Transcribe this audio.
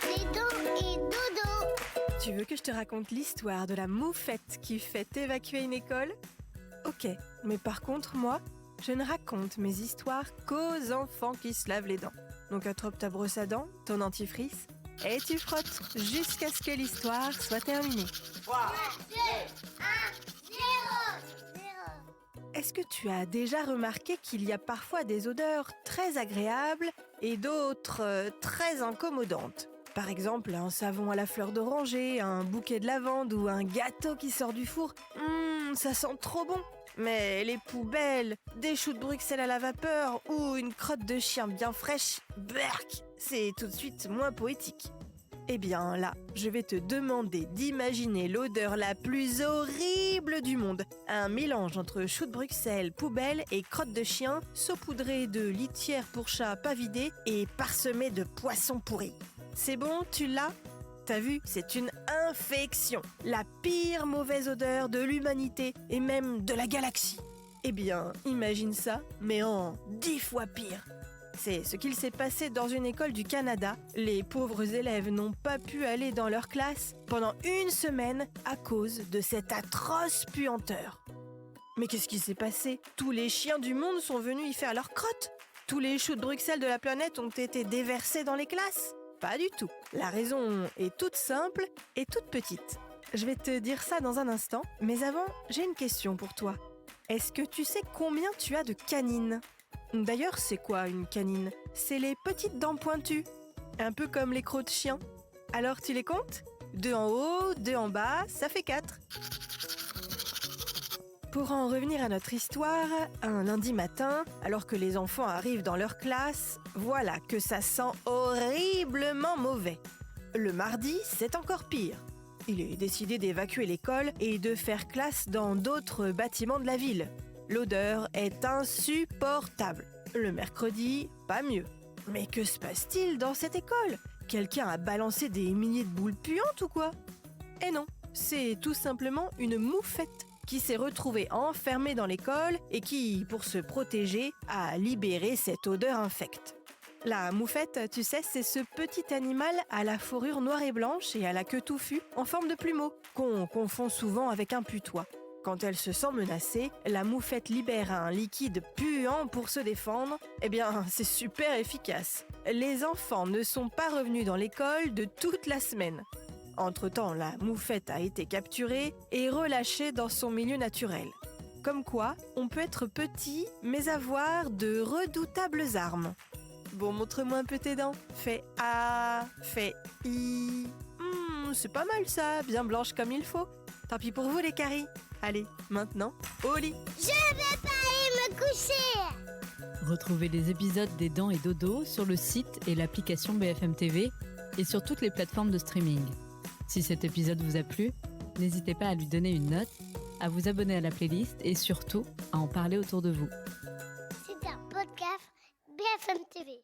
Et dodo. Tu veux que je te raconte l'histoire de la moufette qui fait évacuer une école ? Ok, mais par contre, moi, je ne raconte mes histoires qu'aux enfants qui se lavent les dents. Donc attrape ta brosse à dents, ton dentifrice, et tu frottes jusqu'à ce que l'histoire soit terminée. 3, 2, 1, 0. Est-ce que tu as déjà remarqué qu'il y a parfois des odeurs très agréables et d'autres très incommodantes ? Par exemple, un savon à la fleur d'oranger, un bouquet de lavande ou un gâteau qui sort du four. Ça sent trop bon. Mais les poubelles, des choux de Bruxelles à la vapeur ou une crotte de chien bien fraîche, berk, c'est tout de suite moins poétique. Eh bien là, je vais te demander d'imaginer l'odeur la plus horrible du monde. Un mélange entre choux de Bruxelles, poubelle et crotte de chien, saupoudré de litière pour chat pas vidée et parsemé de poissons pourris. C'est bon, tu l'as ? T'as vu, c'est une infection. La pire mauvaise odeur de l'humanité et même de la galaxie. Eh bien, imagine ça, mais en 10 fois pire. C'est ce qu'il s'est passé dans une école du Canada. Les pauvres élèves n'ont pas pu aller dans leur classe pendant 1 semaine à cause de cette atroce puanteur. Mais qu'est-ce qui s'est passé ? Tous les chiens du monde sont venus y faire leur crotte. Tous les choux de Bruxelles de la planète ont été déversés dans les classes. Pas du tout. La raison est toute simple et toute petite. Je vais te dire ça dans un instant, mais avant, j'ai une question pour toi. Est-ce que tu sais combien tu as de canines ? D'ailleurs, c'est quoi une canine ? C'est les petites dents pointues, un peu comme les crocs de chien. Alors tu les comptes ? 2 en haut, 2 en bas, ça fait 4. Pour en revenir à notre histoire, un lundi matin, alors que les enfants arrivent dans leur classe, voilà que ça sent horriblement mauvais. Le mardi, c'est encore pire. Il est décidé d'évacuer l'école et de faire classe dans d'autres bâtiments de la ville. L'odeur est insupportable. Le mercredi, pas mieux. Mais que se passe-t-il dans cette école ? Quelqu'un a balancé des milliers de boules puantes ou quoi ? Eh non, c'est tout simplement une moufette qui s'est retrouvée enfermée dans l'école et qui, pour se protéger, a libéré cette odeur infecte. La moufette, tu sais, c'est ce petit animal à la fourrure noire et blanche et à la queue touffue en forme de plumeau, qu'on confond souvent avec un putois. Quand elle se sent menacée, la moufette libère un liquide puant pour se défendre. Eh bien, c'est super efficace. Les enfants ne sont pas revenus dans l'école de toute la semaine. Entre-temps, la moufette a été capturée et relâchée dans son milieu naturel. Comme quoi, on peut être petit, mais avoir de redoutables armes. Bon, montre-moi un peu tes dents. Fais A, fais I. C'est pas mal ça, bien blanche comme il faut. Tant pis pour vous les caries. Allez, maintenant, au lit. Je vais pas aller me coucher. Retrouvez les épisodes des Dents et Dodo sur le site et l'application BFM TV et sur toutes les plateformes de streaming. Si cet épisode vous a plu, n'hésitez pas à lui donner une note, à vous abonner à la playlist et surtout à en parler autour de vous. C'est un podcast BFM TV.